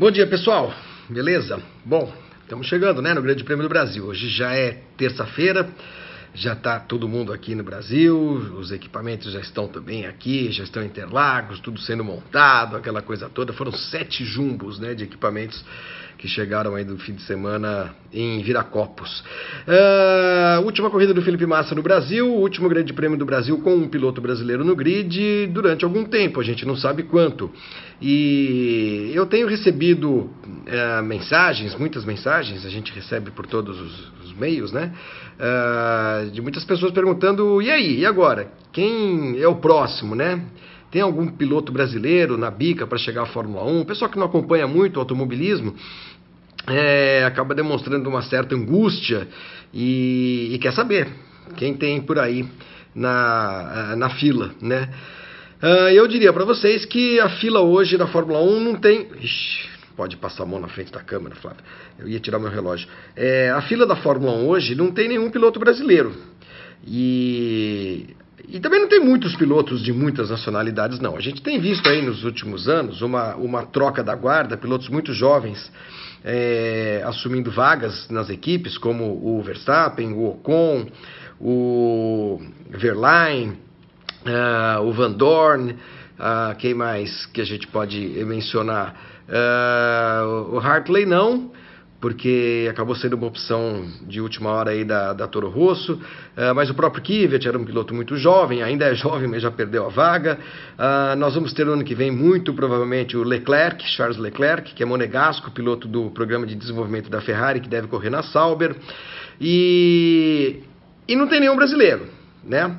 Bom dia, pessoal. Beleza? Bom, estamos chegando, né, no Grande Prêmio do Brasil. Hoje já é terça-feira, já está todo mundo aqui no Brasil, os equipamentos já estão também aqui, já estão em Interlagos, tudo sendo montado, aquela coisa toda. Foram 7 jumbos, né, de equipamentos que chegaram aí do fim de semana em Viracopos. Última corrida do Felipe Massa no Brasil, último Grande Prêmio do Brasil com um piloto brasileiro no grid durante algum tempo, a gente não sabe quanto. E eu tenho recebido mensagens, muitas mensagens, a gente recebe por todos os meios, né? De muitas pessoas perguntando, e aí, e agora? Quem é o próximo, né? Tem algum piloto brasileiro na bica para chegar à Fórmula 1? O pessoal que não acompanha muito o automobilismo acaba demonstrando uma certa angústia e quer saber quem tem por aí na fila, né? Eu diria para vocês que a fila hoje da Fórmula 1 não tem... Ixi, pode passar a mão na frente da câmera, Flávio. Eu ia tirar meu relógio. A fila da Fórmula 1 hoje não tem nenhum piloto brasileiro. E também não tem muitos pilotos de muitas nacionalidades, não. A gente tem visto aí nos últimos anos uma troca da guarda, pilotos muito jovens assumindo vagas nas equipes, como o Verstappen, o Ocon, o Verlaine, o Van Dorn, quem mais que a gente pode mencionar? O Hartley não, porque acabou sendo uma opção de última hora aí da Toro Rosso, mas o próprio Kvyat era um piloto muito jovem, ainda é jovem, mas já perdeu a vaga. Nós vamos ter no ano que vem, muito provavelmente, o Leclerc, Charles Leclerc, que é monegasco, piloto do programa de desenvolvimento da Ferrari, que deve correr na Sauber, e não tem nenhum brasileiro, né?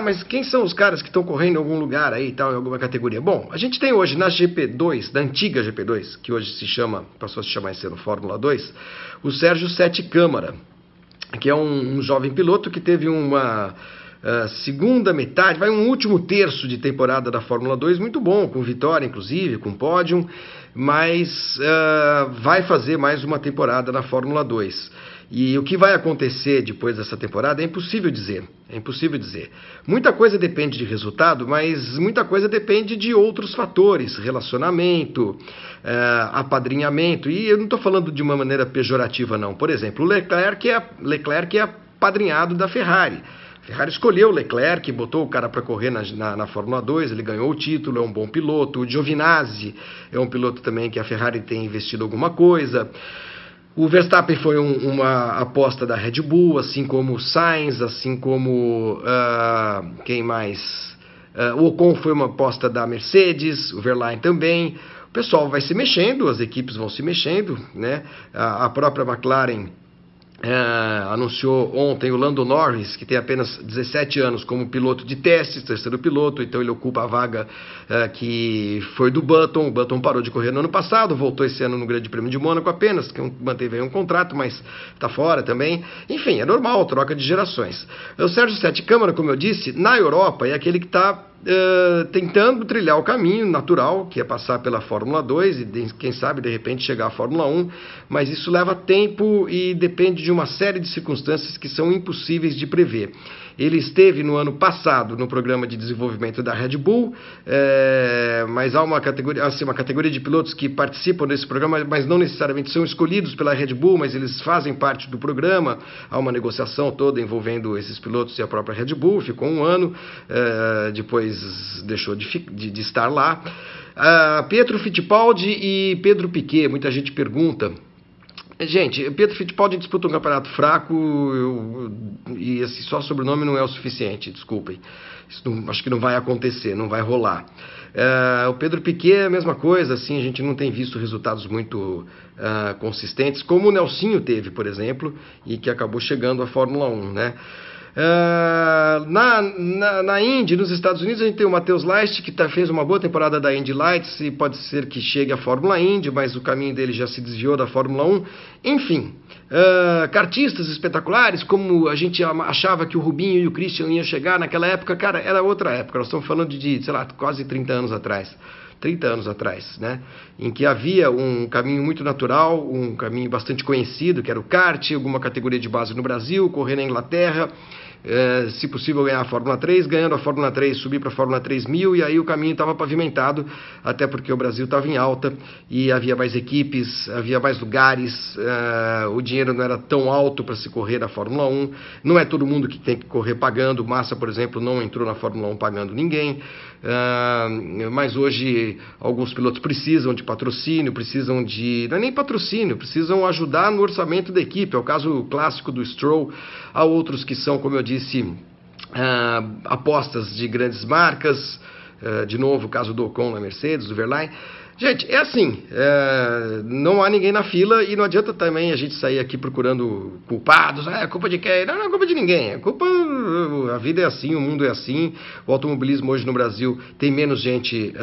Mas quem são os caras que estão correndo em algum lugar aí, tal, em alguma categoria? Bom, a gente tem hoje na GP2, da antiga GP2, que hoje passou a se chamar esse ano Fórmula 2, o Sérgio Sete Câmara, que é um jovem piloto que teve uma segunda metade, um último terço de temporada da Fórmula 2 muito bom, com vitória inclusive, com pódio, mas vai fazer mais uma temporada na Fórmula 2. E o que vai acontecer depois dessa temporada é impossível dizer. Muita coisa depende de resultado, mas muita coisa depende de outros fatores, relacionamento, apadrinhamento. E eu não estou falando de uma maneira pejorativa, não. Por exemplo, o Leclerc é apadrinhado da Ferrari. A Ferrari escolheu o Leclerc, botou o cara para correr na Fórmula 2, ele ganhou o título, é um bom piloto. O Giovinazzi é um piloto também que a Ferrari tem investido alguma coisa. O Verstappen foi uma aposta da Red Bull, assim como o Sainz, assim como quem mais? O Ocon foi uma aposta da Mercedes, o Verlaine também. O pessoal vai se mexendo, as equipes vão se mexendo, né? A própria McLaren anunciou ontem o Lando Norris, que tem apenas 17 anos, como piloto de testes, terceiro piloto, então ele ocupa a vaga que foi do Button. O Button parou de correr no ano passado, voltou esse ano no Grande Prêmio de Mônaco apenas, que manteve aí um contrato, mas está fora também. Enfim, é normal, troca de gerações. O Sérgio Sete Câmara, como eu disse, na Europa é aquele que está tentando trilhar o caminho natural, que é passar pela Fórmula 2 e quem sabe de repente chegar à Fórmula 1, mas isso leva tempo e depende de uma série de circunstâncias que são impossíveis de prever. Ele esteve no ano passado no programa de desenvolvimento da Red Bull, mas há uma categoria de pilotos que participam desse programa, mas não necessariamente são escolhidos pela Red Bull, mas eles fazem parte do programa. Há uma negociação toda envolvendo esses pilotos e a própria Red Bull, ficou um ano, depois deixou de estar lá. Pietro Fittipaldi e Pedro Piquet, muita gente pergunta. Gente, Pietro Fittipaldi disputa um campeonato fraco e assim, só sobrenome não é o suficiente, desculpem. Isso acho que não vai acontecer, não vai rolar. O Pedro Piquet é a mesma coisa, assim, a gente não tem visto resultados muito consistentes, como o Nelsinho teve, por exemplo, e que acabou chegando à Fórmula 1, né? Na Indy, nos Estados Unidos, a gente tem o Matheus Leist, que fez uma boa temporada da Indy Lights e pode ser que chegue à Fórmula Indy, mas o caminho dele já se desviou da Fórmula 1. Enfim, kartistas espetaculares, como a gente achava que o Rubinho e o Christian iam chegar naquela época, cara, era outra época. Nós estamos falando de, sei lá, quase 30 anos atrás. 30 anos atrás, né? Em que havia um caminho muito natural, um caminho bastante conhecido, que era o kart, alguma categoria de base no Brasil, correr na Inglaterra, se possível ganhar a Fórmula 3, ganhando a Fórmula 3 subir para a Fórmula 3000, e aí o caminho estava pavimentado, até porque o Brasil estava em alta e havia mais equipes, havia mais lugares, o dinheiro não era tão alto para se correr na Fórmula 1, não é todo mundo que tem que correr pagando. Massa, por exemplo, não entrou na Fórmula 1 pagando ninguém, mas hoje alguns pilotos precisam de patrocínio, precisam de, não é nem patrocínio, precisam ajudar no orçamento da equipe. É o caso clássico do Stroll. Há outros que são, como eu disse, apostas de grandes marcas, de novo o caso do Ocon na Mercedes, do Verlaine. Gente, é assim, não há ninguém na fila e não adianta também a gente sair aqui procurando culpados, culpa de quem? Não é culpa de ninguém, a vida é assim, o mundo é assim, o automobilismo hoje no Brasil tem menos gente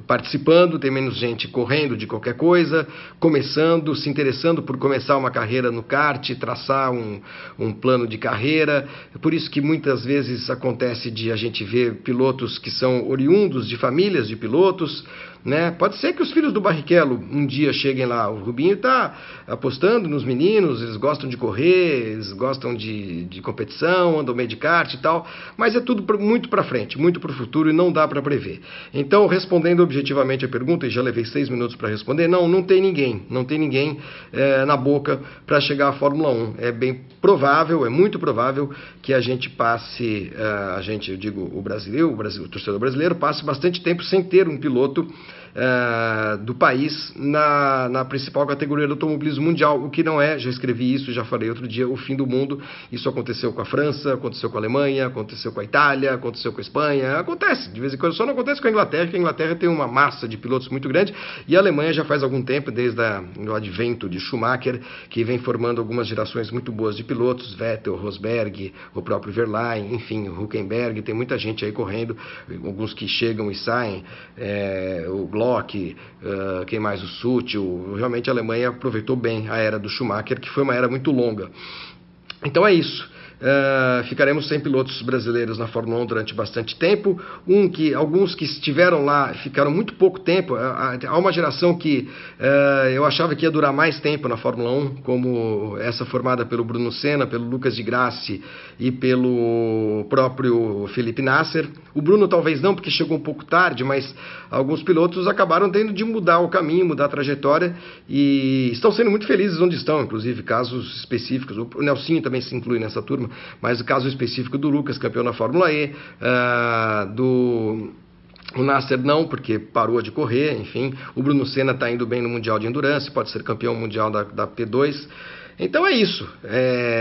participando, tem menos gente correndo de qualquer coisa, começando, se interessando por começar uma carreira no kart, traçar um plano de carreira. É por isso que muitas vezes acontece de a gente ver pilotos que são oriundos de famílias de pilotos, né? Pode ser que os filhos do Barrichello um dia cheguem lá. O Rubinho está apostando nos meninos, eles gostam de correr, eles gostam de competição, andam meio de kart e tal, mas é tudo muito para frente, muito para o futuro e não dá para prever. Então, respondendo objetivamente a pergunta, e já levei 6 minutos para responder, não tem ninguém na boca para chegar à Fórmula 1. É bem provável, é muito provável que a gente passe, eu digo o torcedor brasileiro, passe bastante tempo sem ter um piloto do país na principal categoria do automobilismo mundial, o que não é, já escrevi isso, já falei outro dia, o fim do mundo. Isso aconteceu com a França, aconteceu com a Alemanha, aconteceu com a Itália, aconteceu com a Espanha, acontece de vez em quando, só não acontece com a Inglaterra, porque a Inglaterra tem uma massa de pilotos muito grande, e a Alemanha já faz algum tempo, desde o advento de Schumacher, que vem formando algumas gerações muito boas de pilotos, Vettel, Rosberg, o próprio Verlaine, enfim, o Hülkenberg, tem muita gente aí correndo, alguns que chegam e saem, o Glock, quem mais? O Sutil. Realmente a Alemanha aproveitou bem a era do Schumacher, que foi uma era muito longa. Então é isso. Ficaremos sem pilotos brasileiros na Fórmula 1 durante bastante tempo. Alguns que estiveram lá ficaram muito pouco tempo. Há uma geração que eu achava que ia durar mais tempo na Fórmula 1, como essa formada pelo Bruno Senna, pelo Lucas de Grassi e pelo próprio Felipe Nasser. O Bruno talvez não, porque chegou um pouco tarde, mas alguns pilotos acabaram tendo de mudar o caminho, mudar a trajetória e estão sendo muito felizes onde estão, inclusive casos específicos. O Nelsinho também se inclui nessa turma, mas o caso específico do Lucas, campeão na Fórmula E, o Nasser não, porque parou de correr, enfim. O Bruno Senna está indo bem no Mundial de Endurance, pode ser campeão mundial da P2. Então é isso.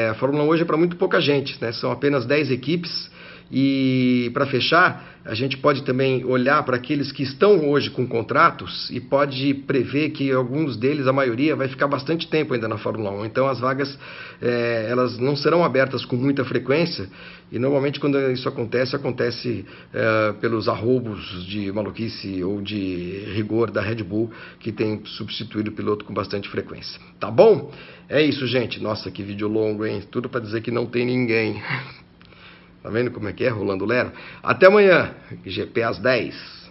A Fórmula 1 hoje é para muito pouca gente, né? São apenas 10 equipes. E para fechar, a gente pode também olhar para aqueles que estão hoje com contratos e pode prever que alguns deles, a maioria, vai ficar bastante tempo ainda na Fórmula 1. Então as vagas elas não serão abertas com muita frequência e normalmente quando isso acontece pelos arroubos de maluquice ou de rigor da Red Bull, que tem substituído o piloto com bastante frequência. Tá bom? É isso, gente. Nossa, que vídeo longo, hein? Tudo para dizer que não tem ninguém. Tá vendo como é que é, Rolando Lero? Até amanhã, GP às 10.